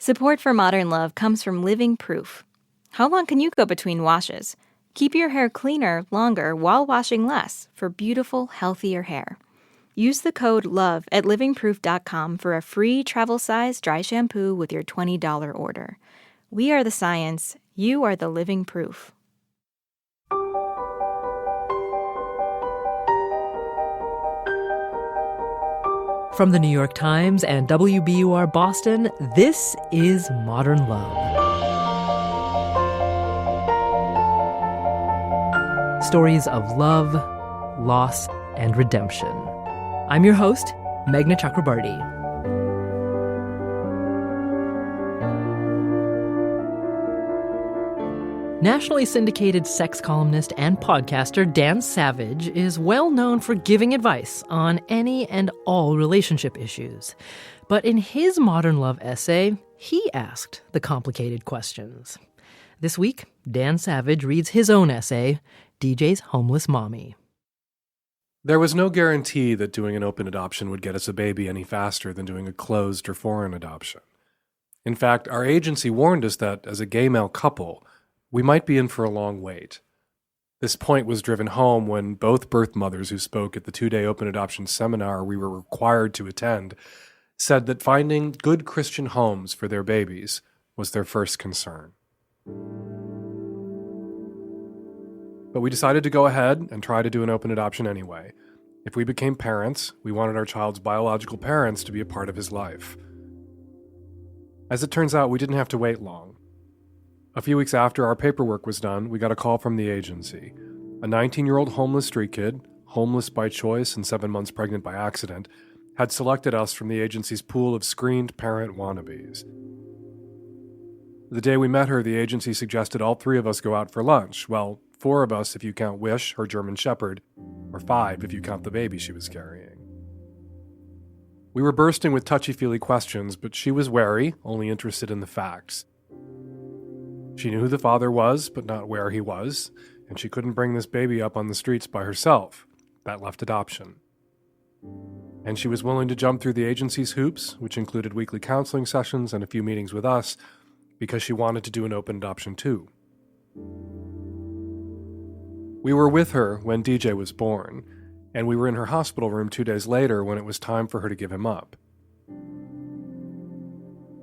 Support for Modern Love comes from Living Proof. How long can you go between washes? Keep your hair cleaner longer while washing less for beautiful, healthier hair. Use the code LOVE at livingproof.com for a free travel-size dry shampoo with your $20 order. We are the science. You are the living proof. From the New York Times and WBUR Boston, this is Modern Love. Stories of love, loss, and redemption. I'm your host, Meghna Chakrabarty. Nationally syndicated sex columnist and podcaster Dan Savage is well known for giving advice on any and all relationship issues. But in his Modern Love essay, he asked the complicated questions. This week, Dan Savage reads his own essay, DJ's Homeless Mommy. There was no guarantee that doing an open adoption would get us a baby any faster than doing a closed or foreign adoption. In fact, our agency warned us that, as a gay male couple, we might be in for a long wait. This point was driven home when both birth mothers who spoke at the 2-day open adoption seminar we were required to attend said that finding good Christian homes for their babies was their first concern. But we decided to go ahead and try to do an open adoption anyway. If we became parents, we wanted our child's biological parents to be a part of his life. As it turns out, we didn't have to wait long. A few weeks after our paperwork was done, we got a call from the agency. A 19-year-old homeless street kid, homeless by choice and 7 months pregnant by accident, had selected us from the agency's pool of screened parent wannabes. The day we met her, the agency suggested all 3 of us go out for lunch. Well, 4 of us if you count Wish, her German Shepherd, or 5 if you count the baby she was carrying. We were bursting with touchy-feely questions, but she was wary, only interested in the facts. She knew who the father was, but not where he was, and she couldn't bring this baby up on the streets by herself. That left adoption. And she was willing to jump through the agency's hoops, which included weekly counseling sessions and a few meetings with us, because she wanted to do an open adoption too. We were with her when DJ was born, and we were in her hospital room 2 days later when it was time for her to give him up.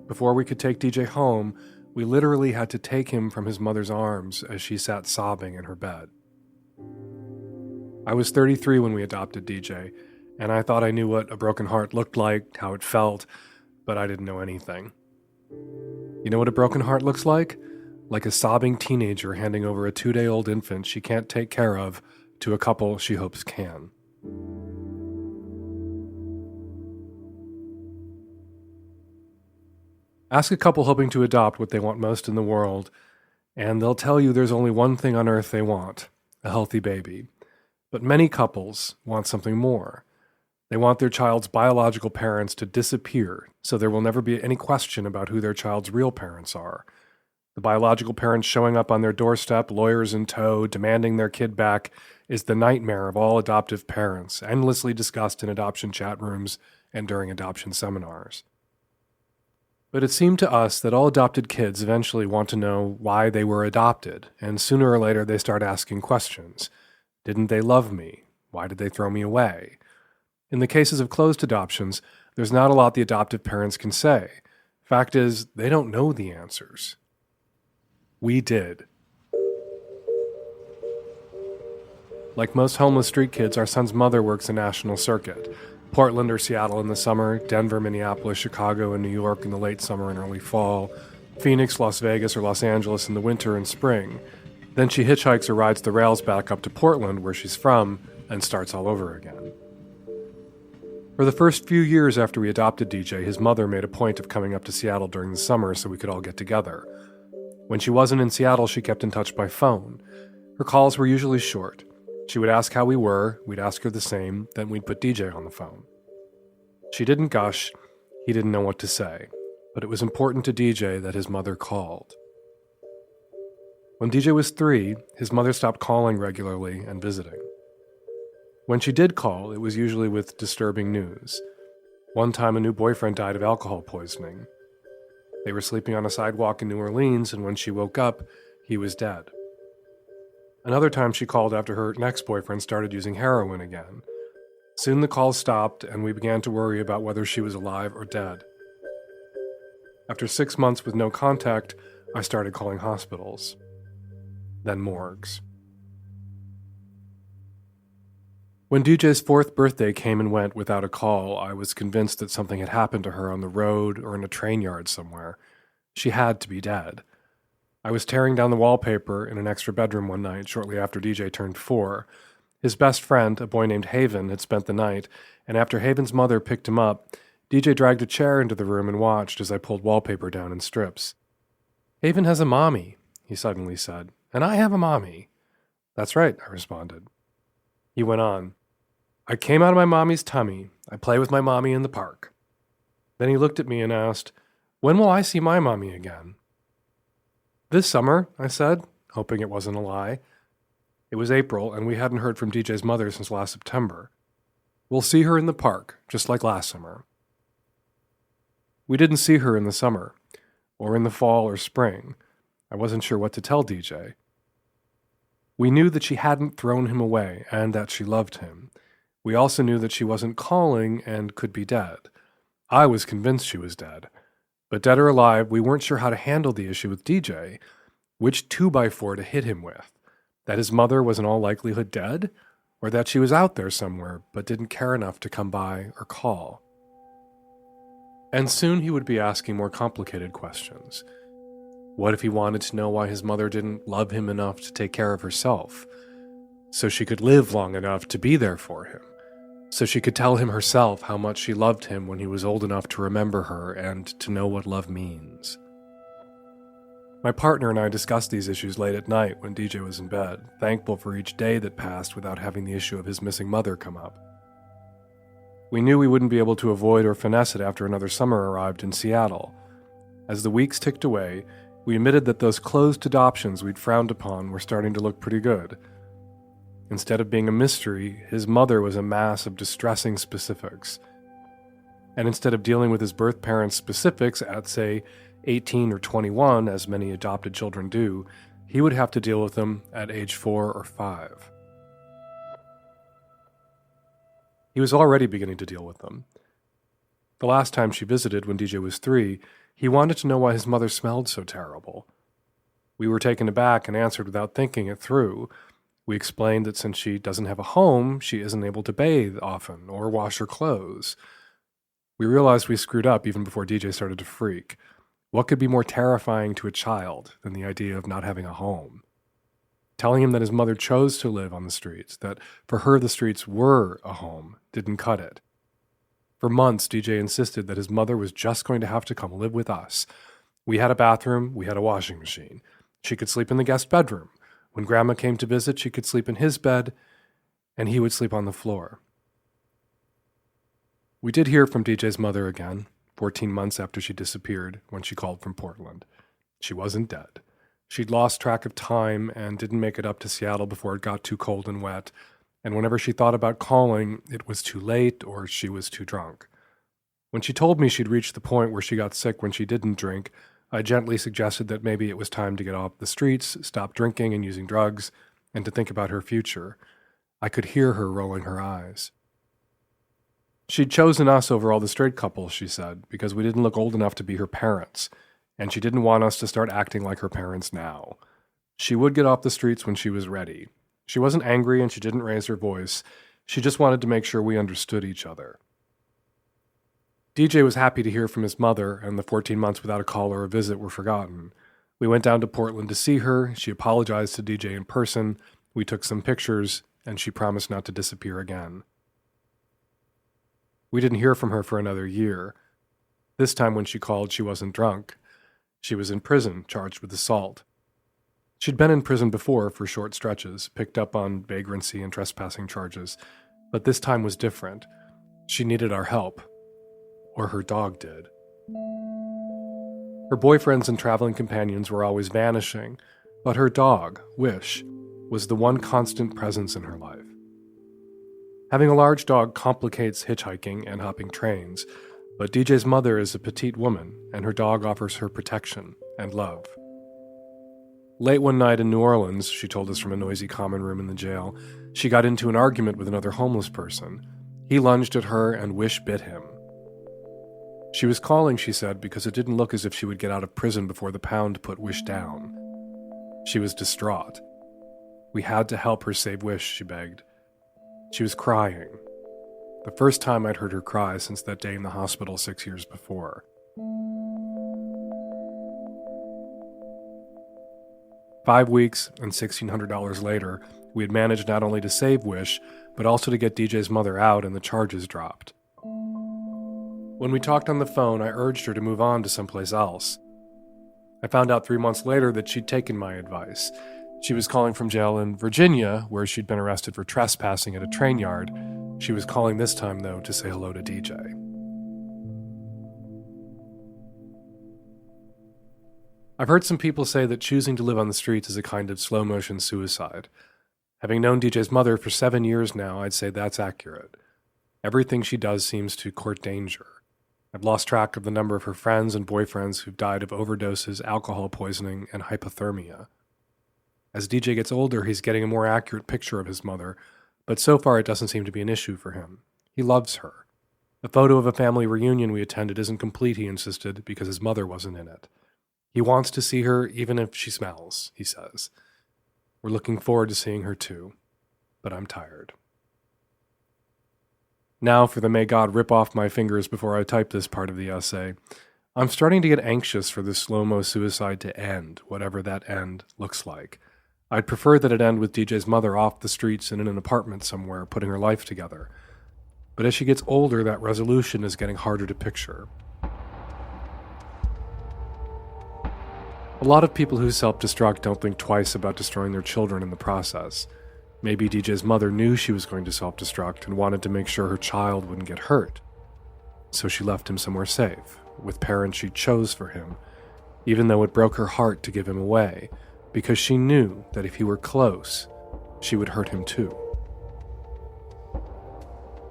Before we could take DJ home, we literally had to take him from his mother's arms as she sat sobbing in her bed. I was 33 when we adopted DJ, and I thought I knew what a broken heart looked like, how it felt, but I didn't know anything. You know what a broken heart looks like? Like a sobbing teenager handing over a 2-day-old infant she can't take care of to a couple she hopes can. Ask a couple hoping to adopt what they want most in the world, and they'll tell you there's only one thing on earth they want, a healthy baby. But many couples want something more. They want their child's biological parents to disappear, so there will never be any question about who their child's real parents are. The biological parents showing up on their doorstep, lawyers in tow, demanding their kid back, is the nightmare of all adoptive parents, endlessly discussed in adoption chat rooms and during adoption seminars. But it seemed to us that all adopted kids eventually want to know why they were adopted, and sooner or later they start asking questions. Didn't they love me? Why did they throw me away? In the cases of closed adoptions, there's not a lot the adoptive parents can say. Fact is, they don't know the answers. We did. Like most homeless street kids, our son's mother works a national circuit. Portland or Seattle in the summer, Denver, Minneapolis, Chicago, and New York in the late summer and early fall, Phoenix, Las Vegas, or Los Angeles in the winter and spring. Then she hitchhikes or rides the rails back up to Portland, where she's from, and starts all over again. For the first few years after we adopted DJ, his mother made a point of coming up to Seattle during the summer so we could all get together. When she wasn't in Seattle, she kept in touch by phone. Her calls were usually short. She would ask how we were, we'd ask her the same, then we'd put DJ on the phone. She didn't gush, he didn't know what to say, but it was important to DJ that his mother called. When DJ was 3, his mother stopped calling regularly and visiting. When she did call, it was usually with disturbing news. One time a new boyfriend died of alcohol poisoning. They were sleeping on a sidewalk in New Orleans, and when she woke up, he was dead. Another time she called after her ex-boyfriend started using heroin again. Soon the calls stopped, and we began to worry about whether she was alive or dead. After 6 months with no contact, I started calling hospitals, then morgues. When DJ's 4th birthday came and went without a call, I was convinced that something had happened to her on the road or in a train yard somewhere. She had to be dead. I was tearing down the wallpaper in an extra bedroom one night shortly after DJ turned 4. His best friend, a boy named Haven, had spent the night, and after Haven's mother picked him up, DJ dragged a chair into the room and watched as I pulled wallpaper down in strips. "Haven has a mommy," he suddenly said, "and I have a mommy." "That's right," I responded. He went on, "I came out of my mommy's tummy. I play with my mommy in the park." Then he looked at me and asked, "When will I see my mommy again?" "This summer," I said, hoping it wasn't a lie. It was April, and we hadn't heard from DJ's mother since last September. "We'll see her in the park, just like last summer." We didn't see her in the summer, or in the fall or spring. I wasn't sure what to tell DJ. We knew that she hadn't thrown him away and that she loved him. We also knew that she wasn't calling and could be dead. I was convinced she was dead. But dead or alive, we weren't sure how to handle the issue with DJ, which 2x4 to hit him with. That his mother was in all likelihood dead, or that she was out there somewhere but didn't care enough to come by or call. And soon he would be asking more complicated questions. What if he wanted to know why his mother didn't love him enough to take care of herself, so she could live long enough to be there for him, so she could tell him herself how much she loved him when he was old enough to remember her and to know what love means? My partner and I discussed these issues late at night when DJ was in bed, thankful for each day that passed without having the issue of his missing mother come up. We knew we wouldn't be able to avoid or finesse it after another summer arrived in Seattle. As the weeks ticked away, we admitted that those closed adoptions we'd frowned upon were starting to look pretty good. Instead of being a mystery, his mother was a mass of distressing specifics. And instead of dealing with his birth parents' specifics at, say, 18 or 21, as many adopted children do, he would have to deal with them at age 4 or 5. He was already beginning to deal with them. The last time she visited, when DJ was 3, he wanted to know why his mother smelled so terrible. We were taken aback and answered without thinking it through. We explained that since she doesn't have a home, she isn't able to bathe often or wash her clothes. We realized we screwed up even before DJ started to freak. What could be more terrifying to a child than the idea of not having a home? Telling him that his mother chose to live on the streets, that for her the streets were a home, didn't cut it. For months, DJ insisted that his mother was just going to have to come live with us. We had a bathroom, we had a washing machine. She could sleep in the guest bedroom. When Grandma came to visit, she could sleep in his bed, and he would sleep on the floor. We did hear from DJ's mother again, 14 months after she disappeared, when she called from Portland. She wasn't dead. She'd lost track of time and didn't make it up to Seattle before it got too cold and wet, and whenever she thought about calling, it was too late or she was too drunk. When she told me she'd reached the point where she got sick when she didn't drink, I gently suggested that maybe it was time to get off the streets, stop drinking and using drugs, and to think about her future. I could hear her rolling her eyes. She'd chosen us over all the straight couples, she said, because we didn't look old enough to be her parents, and she didn't want us to start acting like her parents now. She would get off the streets when she was ready. She wasn't angry and she didn't raise her voice. She just wanted to make sure we understood each other. DJ was happy to hear from his mother, and the 14 months without a call or a visit were forgotten. We went down to Portland to see her. She apologized to DJ in person. We took some pictures, and she promised not to disappear again. We didn't hear from her for another year. This time when she called, she wasn't drunk. She was in prison, charged with assault. She'd been in prison before for short stretches, picked up on vagrancy and trespassing charges, but this time was different. She needed our help. Or her dog did. Her boyfriends and traveling companions were always vanishing, but her dog, Wish, was the one constant presence in her life. Having a large dog complicates hitchhiking and hopping trains. But DJ's mother is a petite woman, and her dog offers her protection and love. Late one night in New Orleans, she told us from a noisy common room in the jail, she got into an argument with another homeless person. He lunged at her and Wish bit him. She was calling, she said, because it didn't look as if she would get out of prison before the pound put Wish down. She was distraught. We had to help her save Wish, she begged. She was crying. The first time I'd heard her cry since that day in the hospital 6 years before. "5 weeks and $1,600 later, we had managed not only to save Wish, but also to get DJ's mother out and the charges dropped. When we talked on the phone, I urged her to move on to someplace else. I found out 3 months later that she'd taken my advice. She was calling from jail in Virginia, where she'd been arrested for trespassing at a train yard. She was calling this time, though, to say hello to DJ. I've heard some people say that choosing to live on the streets is a kind of slow-motion suicide. Having known DJ's mother for 7 years now, I'd say that's accurate. Everything she does seems to court danger. I've lost track of the number of her friends and boyfriends who've died of overdoses, alcohol poisoning, and hypothermia. As DJ gets older, he's getting a more accurate picture of his mother, but so far it doesn't seem to be an issue for him. He loves her. A photo of a family reunion we attended isn't complete, he insisted, because his mother wasn't in it. He wants to see her even if she smells, he says. We're looking forward to seeing her too, but I'm tired. Now for the may God rip off my fingers before I type this part of the essay. I'm starting to get anxious for this slow-mo suicide to end, whatever that end looks like. I'd prefer that it end with DJ's mother off the streets and in an apartment somewhere, putting her life together. But as she gets older, that resolution is getting harder to picture. A lot of people who self-destruct don't think twice about destroying their children in the process. Maybe DJ's mother knew she was going to self-destruct and wanted to make sure her child wouldn't get hurt. So she left him somewhere safe, with parents she chose for him, even though it broke her heart to give him away, because she knew that if he were close, she would hurt him too.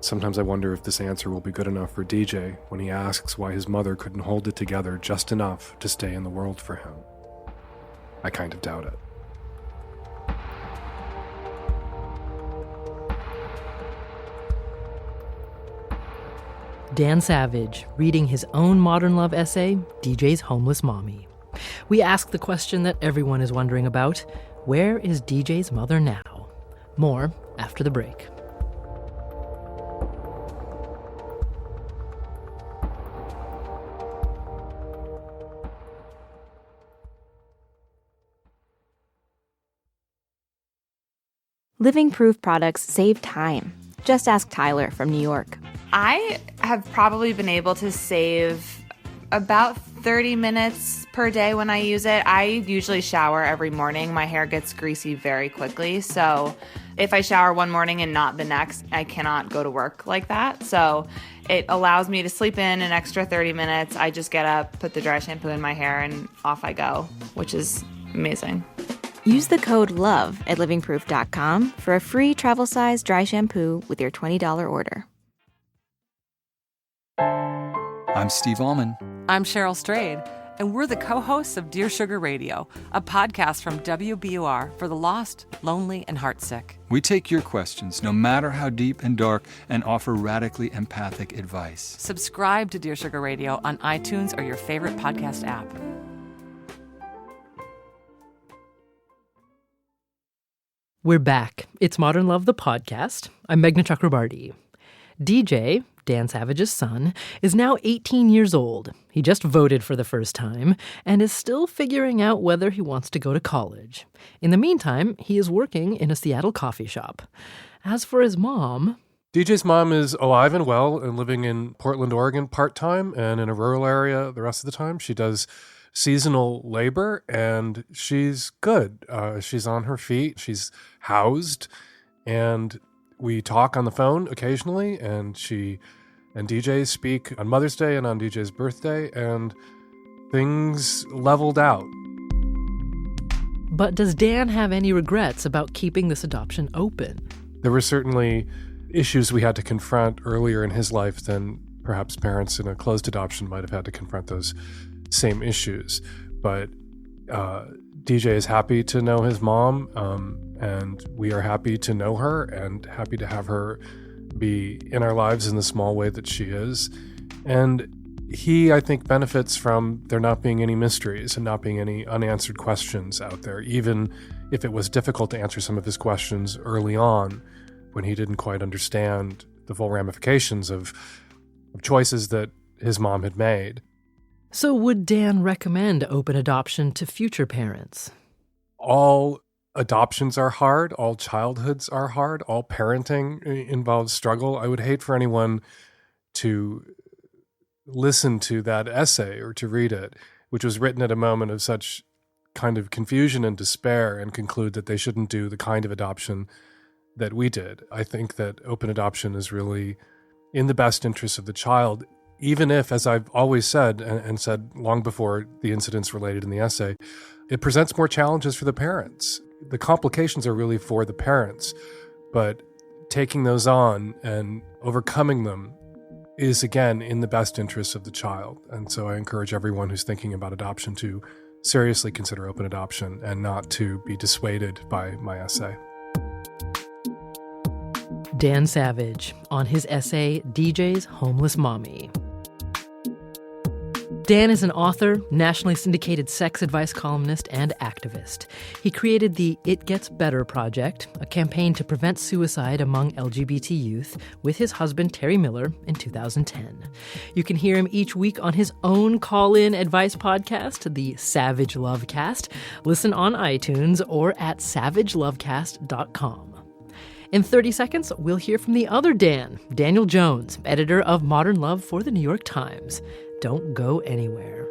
Sometimes I wonder if this answer will be good enough for DJ when he asks why his mother couldn't hold it together just enough to stay in the world for him. I kind of doubt it. Dan Savage, reading his own modern love essay, DJ's Homeless Mommy. We ask the question that everyone is wondering about: where is DJ's mother now? More after the break. Living Proof products save time. Just ask Tyler from New York. I have probably been able to save about 30 minutes per day when I use it. I usually shower every morning. My hair gets greasy very quickly. So if I shower one morning and not the next, I cannot go to work like that. So it allows me to sleep in an extra 30 minutes. I just get up, put the dry shampoo in my hair, and off I go, which is amazing. Use the code LOVE at livingproof.com for a free travel-size dry shampoo with your $20 order. I'm Steve Allman. I'm Cheryl Strayed, and we're the co-hosts of Dear Sugar Radio, a podcast from WBUR for the lost, lonely, and heartsick. We take your questions, no matter how deep and dark, and offer radically empathic advice. Subscribe to Dear Sugar Radio on iTunes or your favorite podcast app. We're back. It's Modern Love, the podcast. I'm Meghna Chakrabarti. DJ, Dan Savage's son, is now 18 years old. He just voted for the first time and is still figuring out whether he wants to go to college. In the meantime, he is working in a Seattle coffee shop. As for his mom... DJ's mom is alive and well and living in Portland, Oregon part-time and in a rural area the rest of the time. She does seasonal labor, and she's good. She's on her feet. She's housed, and we talk on the phone occasionally, and she and DJ speak on Mother's Day and on DJ's birthday, and things leveled out. But does Dan have any regrets about keeping this adoption open? There were certainly issues we had to confront earlier in his life than perhaps parents in a closed adoption might have had to confront those same issues. But DJ is happy to know his mom, and we are happy to know her and happy to have her be in our lives in the small way that she is. And he, I think, benefits from there not being any mysteries and not being any unanswered questions out there, even if it was difficult to answer some of his questions early on when he didn't quite understand the full ramifications of choices that his mom had made. So would Dan recommend open adoption to future parents? All adoptions are hard. All childhoods are hard. All parenting involves struggle. I would hate for anyone to listen to that essay or to read it, which was written at a moment of such kind of confusion and despair, and conclude that they shouldn't do the kind of adoption that we did. I think that open adoption is really in the best interest of the child, even if, as I've always said, and said long before the incidents related in the essay, it presents more challenges for the parents. The complications are really for the parents, but taking those on and overcoming them is, again, in the best interest of the child. And so I encourage everyone who's thinking about adoption to seriously consider open adoption and not to be dissuaded by my essay. Dan Savage on his essay, DJ's Homeless Mommy. Dan is an author, nationally syndicated sex advice columnist, and activist. He created the It Gets Better Project, a campaign to prevent suicide among LGBT youth, with his husband Terry Miller in 2010. You can hear him each week on his own call-in advice podcast, the Savage Lovecast. Listen on iTunes or at savagelovecast.com. In 30 seconds, we'll hear from the other Dan, Daniel Jones, editor of Modern Love for the New York Times. Don't go anywhere.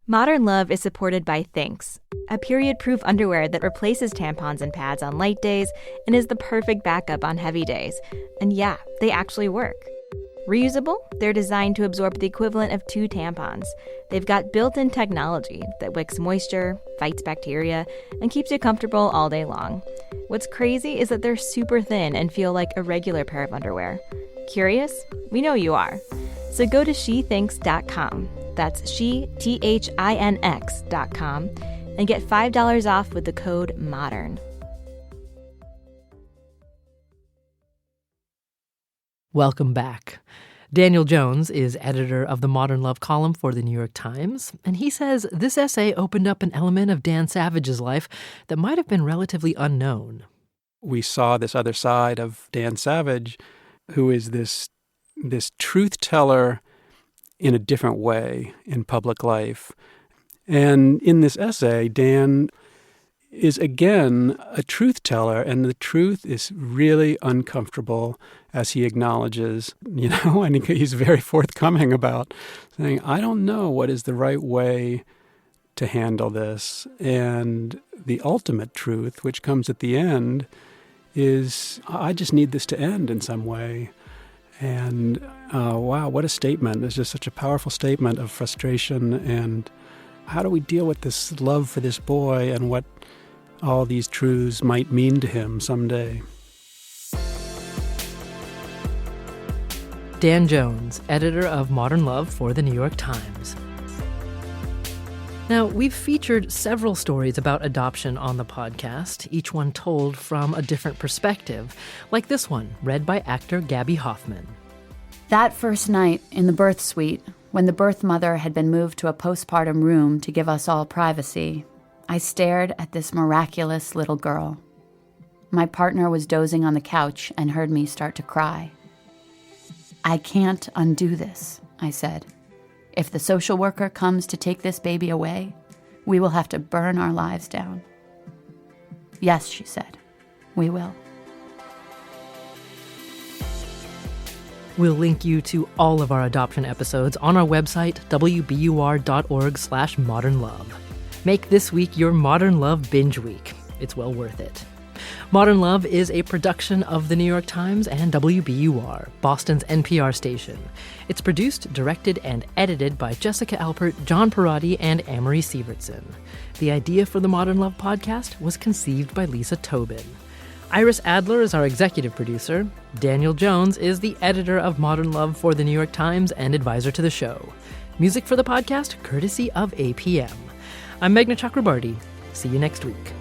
Modern Love is supported by Thinx, a period-proof underwear that replaces tampons and pads on light days and is the perfect backup on heavy days. And yeah, they actually work. Reusable, they're designed to absorb the equivalent of 2 tampons. They've got built-in technology that wicks moisture, fights bacteria, and keeps you comfortable all day long. What's crazy is that they're super thin and feel like a regular pair of underwear. Curious? We know you are. So go to SheThinx.com. That's SheThinx.com and get $5 off with the code MODERN. Welcome back. Daniel Jones is editor of the Modern Love column for the New York Times, and he says this essay opened up an element of Dan Savage's life that might have been relatively unknown. We saw this other side of Dan Savage, who is this truth teller in a different way in public life. And in this essay, Dan is again a truth teller, and the truth is really uncomfortable, as he acknowledges, and he's very forthcoming about saying, I don't know what is the right way to handle this. And the ultimate truth, which comes at the end, is I just need this to end in some way. And wow, what a statement. It's just such a powerful statement of frustration. And how do we deal with this love for this boy and what all these truths might mean to him someday? Dan Jones, editor of Modern Love for the New York Times. Now, we've featured several stories about adoption on the podcast, each one told from a different perspective, like this one, read by actor Gabby Hoffman. That first night in the birth suite, when the birth mother had been moved to a postpartum room to give us all privacy, I stared at this miraculous little girl. My partner was dozing on the couch and heard me start to cry. I can't undo this, I said. If the social worker comes to take this baby away, we will have to burn our lives down. Yes, she said, we will. We'll link you to all of our adoption episodes on our website, wbur.org/modernlove. Make this week your Modern Love binge week. It's well worth it. Modern Love is a production of The New York Times and WBUR, Boston's NPR station. It's produced, directed, and edited by Jessica Alpert, John Perotti, and Amory Sievertson. The idea for the Modern Love podcast was conceived by Lisa Tobin. Iris Adler is our executive producer. Daniel Jones is the editor of Modern Love for The New York Times and advisor to the show. Music for the podcast, courtesy of APM. I'm Meghna Chakrabarty. See you next week.